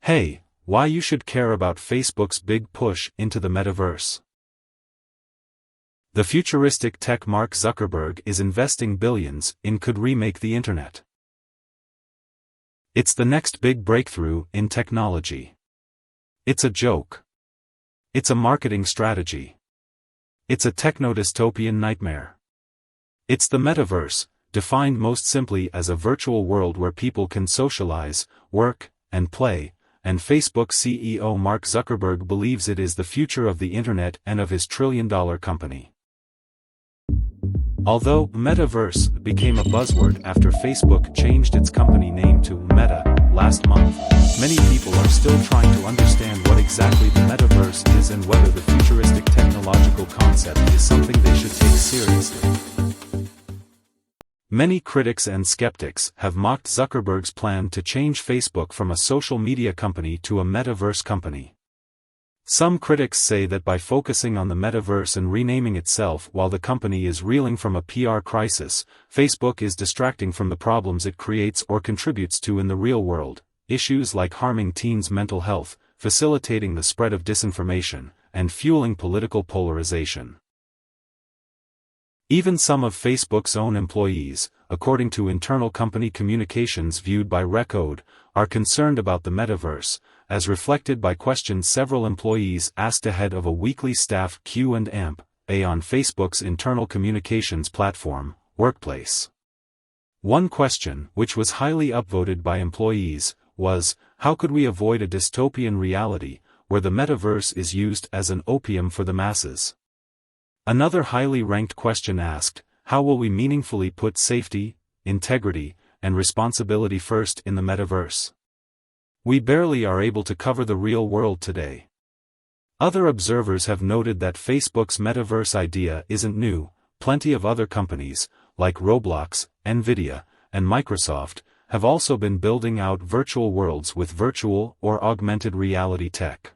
Hey, why you should care about Facebook's big push into the metaverse. The futuristic tech Mark Zuckerberg is investing billions in could remake the internet. It's the next big breakthrough in technology. It's a joke. It's a marketing strategy. It's a techno-dystopian nightmare. It's the metaverse, defined most simply as a virtual world where people can socialize, work, and play, and Facebook CEO Mark Zuckerberg believes it is the future of the internet and of his trillion-dollar company. Although Metaverse became a buzzword after Facebook changed its company name to Meta last month, many people are still trying to understand what exactly the Metaverse is and whether the futuristic technological concept is something they should take seriously. Many critics and skeptics have mocked Zuckerberg's plan to change Facebook from a social media company to a metaverse company. Some critics say that by focusing on the metaverse and renaming itself while the company is reeling from a PR crisis, Facebook is distracting from the problems it creates or contributes to in the real world, issues like harming teens' mental health, facilitating the spread of disinformation, and fueling political polarization. Even some of Facebook's own employees, according to internal company communications viewed by Recode, are concerned about the metaverse, as reflected by questions several employees asked ahead of a weekly staff Q&A on Facebook's internal communications platform, Workplace. One question, which was highly upvoted by employees, was, how could we avoid a dystopian reality, where the metaverse is used as an opium for the masses? Another highly ranked question asked, how will we meaningfully put safety, integrity, and responsibility first in the metaverse? We barely are able to cover the real world today. Other observers have noted that Facebook's metaverse idea isn't new. Plenty of other companies, like Roblox, Nvidia, and Microsoft, have also been building out virtual worlds with virtual or augmented reality tech.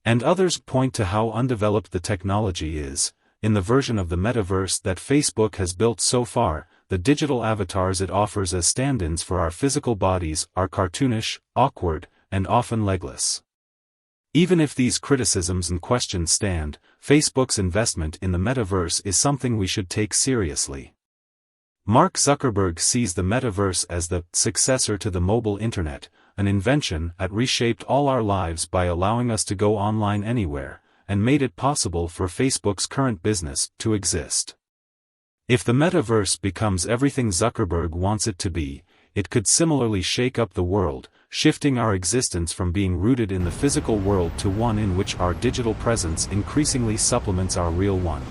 And others point to how undeveloped the technology is. In the version of the metaverse that Facebook has built so far, the digital avatars it offers as stand-ins for our physical bodies are cartoonish, awkward, and often legless. Even if these criticisms and questions stand, Facebook's investment in the metaverse is something we should take seriously. Mark Zuckerberg sees the metaverse as the successor to the mobile internet, an invention that reshaped all our lives by allowing us to go online anywhere, and made it possible for Facebook's current business to exist. If the metaverse becomes everything Zuckerberg wants it to be, it could similarly shake up the world, shifting our existence from being rooted in the physical world to one in which our digital presence increasingly supplements our real one.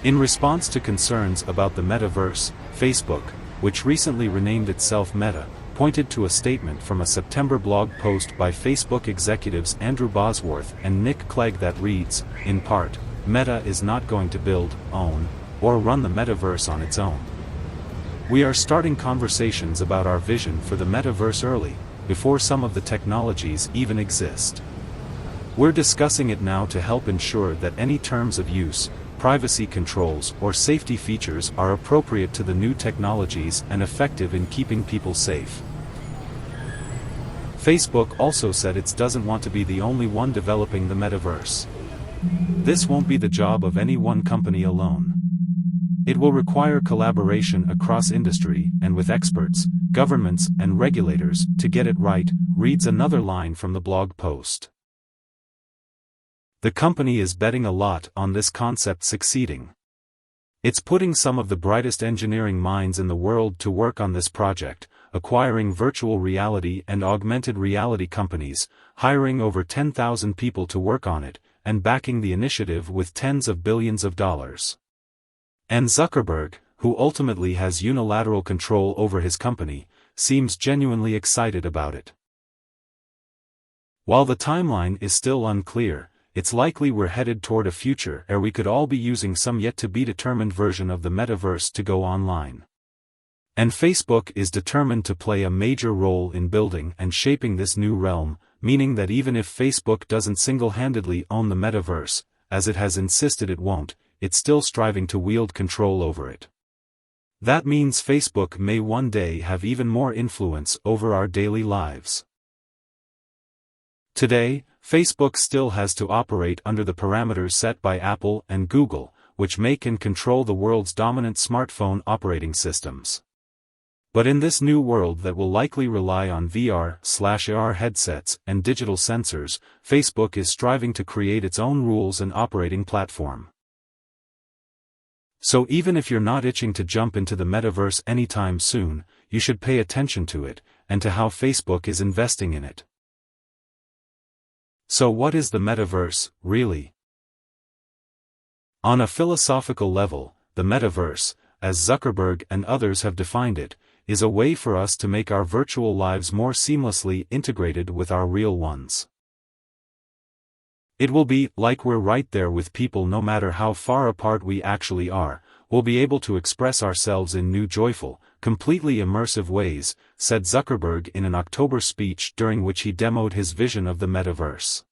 In response to concerns about the metaverse, Facebook, which recently renamed itself Meta, pointed to a statement from a September blog post by Facebook executives Andrew Bosworth and Nick Clegg that reads, in part, Meta is not going to build, own, or run the metaverse on its own. We are starting conversations about our vision for the metaverse early, before some of the technologies even exist. We're discussing it now to help ensure that any terms of use, privacy controls, or safety features are appropriate to the new technologies and effective in keeping people safe. Facebook also said it doesn't want to be the only one developing the metaverse. This won't be the job of any one company alone. It will require collaboration across industry and with experts, governments, and regulators to get it right, reads another line from the blog post. The company is betting a lot on this concept succeeding. It's putting some of the brightest engineering minds in the world to work on this project, acquiring virtual reality and augmented reality companies, hiring over 10,000 people to work on it, and backing the initiative with tens of billions of dollars. And Zuckerberg, who ultimately has unilateral control over his company, seems genuinely excited about it. While the timeline is still unclear, it's likely we're headed toward a future where we could all be using some yet-to-be-determined version of the metaverse to go online. And Facebook is determined to play a major role in building and shaping this new realm, meaning that even if Facebook doesn't single-handedly own the metaverse, as it has insisted it won't, it's still striving to wield control over it. That means Facebook may one day have even more influence over our daily lives. Today, Facebook still has to operate under the parameters set by Apple and Google, which make and control the world's dominant smartphone operating systems. But in this new world that will likely rely on VR/AR headsets and digital sensors, Facebook is striving to create its own rules and operating platform. So even if you're not itching to jump into the metaverse anytime soon, you should pay attention to it, and to how Facebook is investing in it. So what is the metaverse, really? On a philosophical level, the metaverse, as Zuckerberg and others have defined it, is a way for us to make our virtual lives more seamlessly integrated with our real ones. It will be like we're right there with people no matter how far apart we actually are. We'll be able to express ourselves in new joyful, completely immersive ways, said Zuckerberg in an October speech during which he demoed his vision of the metaverse.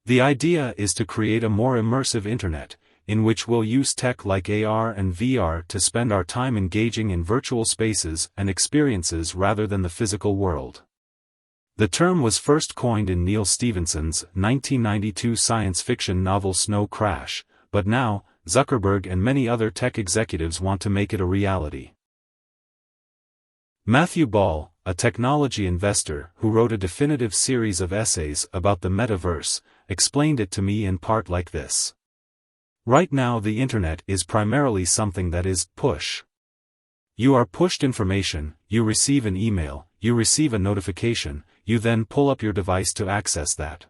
The idea is to create a more immersive internet, in which we'll use tech like AR and VR to spend our time engaging in virtual spaces and experiences rather than the physical world. The term was first coined in Neal Stephenson's 1992 science fiction novel Snow Crash, but now, Zuckerberg and many other tech executives want to make it a reality. Matthew Ball, a technology investor who wrote a definitive series of essays about the metaverse, explained it to me in part like this. Right now the internet is primarily something that is push. You are pushed information, you receive an email, you receive a notification, you then pull up your device to access that.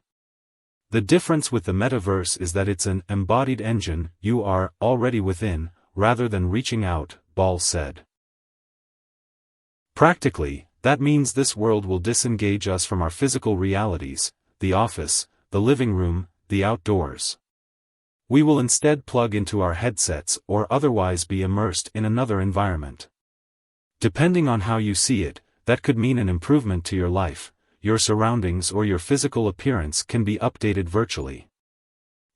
The difference with the metaverse is that it's an embodied engine you are already within, rather than reaching out, Ball said. Practically, that means this world will disengage us from our physical realities, the office, the living room, the outdoors. We will instead plug into our headsets or otherwise be immersed in another environment. Depending on how you see it, that could mean an improvement to your life. Your surroundings or your physical appearance can be updated virtually.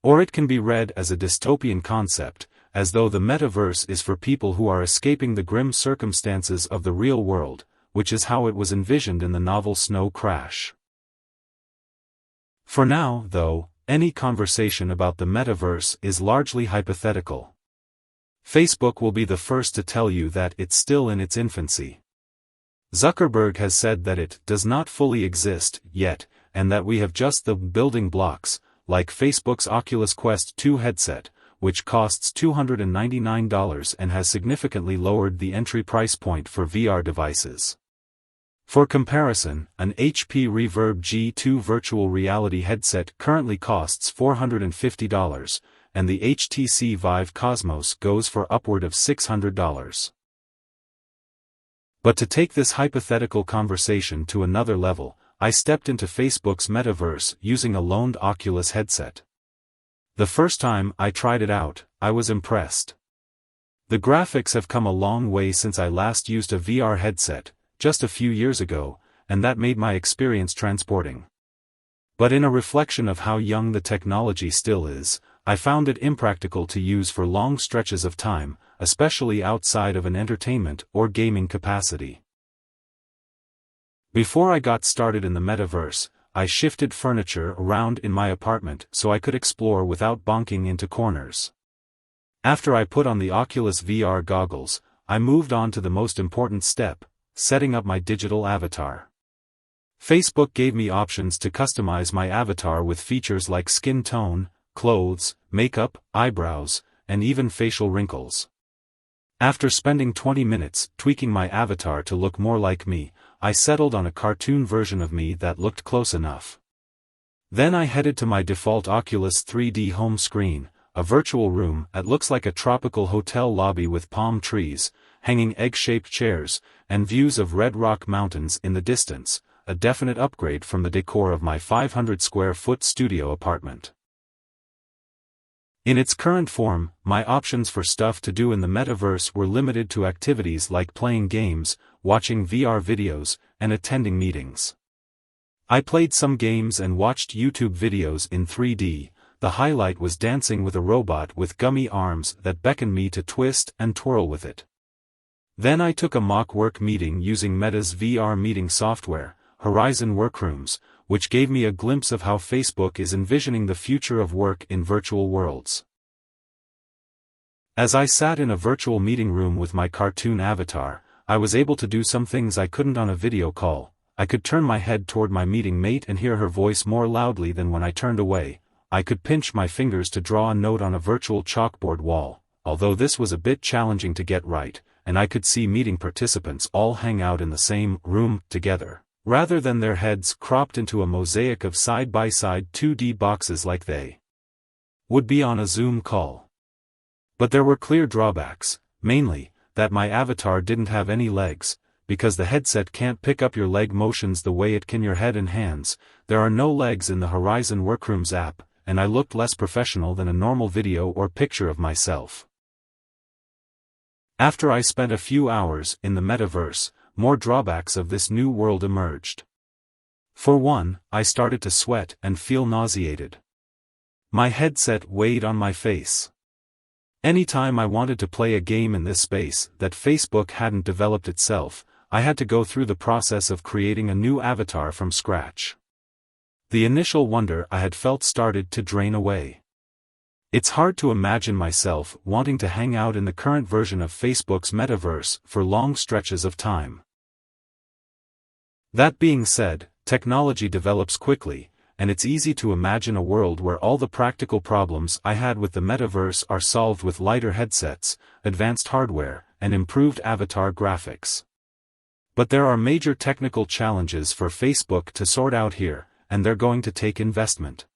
Or it can be read as a dystopian concept, as though the metaverse is for people who are escaping the grim circumstances of the real world, which is how it was envisioned in the novel Snow Crash. For now, though, any conversation about the metaverse is largely hypothetical. Facebook will be the first to tell you that it's still in its infancy. Zuckerberg has said that it does not fully exist yet, and that we have just the building blocks, like Facebook's Oculus Quest 2 headset, which costs $299 and has significantly lowered the entry price point for VR devices. For comparison, an HP Reverb G2 virtual reality headset currently costs $450, and the HTC Vive Cosmos goes for upward of $600. But to take this hypothetical conversation to another level, I stepped into Facebook's metaverse using a loaned Oculus headset. The first time I tried it out, I was impressed. The graphics have come a long way since I last used a VR headset, just a few years ago, and that made my experience transporting. But in a reflection of how young the technology still is, I found it impractical to use for long stretches of time, especially outside of an entertainment or gaming capacity. Before I got started in the metaverse, I shifted furniture around in my apartment so I could explore without bonking into corners. After I put on the Oculus VR goggles, I moved on to the most important step, setting up my digital avatar. Facebook gave me options to customize my avatar with features like skin tone, clothes, makeup, eyebrows, and even facial wrinkles. After spending 20 minutes tweaking my avatar to look more like me, I settled on a cartoon version of me that looked close enough. Then I headed to my default Oculus 3D home screen, a virtual room that looks like a tropical hotel lobby with palm trees, hanging egg-shaped chairs, and views of Red Rock Mountains in the distance, a definite upgrade from the decor of my 500-square-foot studio apartment. In its current form, my options for stuff to do in the metaverse were limited to activities like playing games, watching VR videos, and attending meetings. I played some games and watched YouTube videos in 3D. The highlight was dancing with a robot with gummy arms that beckoned me to twist and twirl with it. Then I took a mock work meeting using Meta's VR meeting software, Horizon Workrooms, which gave me a glimpse of how Facebook is envisioning the future of work in virtual worlds. As I sat in a virtual meeting room with my cartoon avatar, I was able to do some things I couldn't on a video call. I could turn my head toward my meeting mate and hear her voice more loudly than when I turned away. I could pinch my fingers to draw a note on a virtual chalkboard wall, although this was a bit challenging to get right, and I could see meeting participants all hang out in the same room together, rather than their heads cropped into a mosaic of side-by-side 2D boxes like they would be on a Zoom call. But there were clear drawbacks, mainly, that my avatar didn't have any legs. Because the headset can't pick up your leg motions the way it can your head and hands, there are no legs in the Horizon Workrooms app, and I looked less professional than a normal video or picture of myself. After I spent a few hours in the metaverse, more drawbacks of this new world emerged. For one, I started to sweat and feel nauseated. My headset weighed on my face. Anytime I wanted to play a game in this space that Facebook hadn't developed itself, I had to go through the process of creating a new avatar from scratch. The initial wonder I had felt started to drain away. It's hard to imagine myself wanting to hang out in the current version of Facebook's metaverse for long stretches of time. That being said, technology develops quickly, and it's easy to imagine a world where all the practical problems I had with the metaverse are solved with lighter headsets, advanced hardware, and improved avatar graphics. But there are major technical challenges for Facebook to sort out here, and they're going to take investment.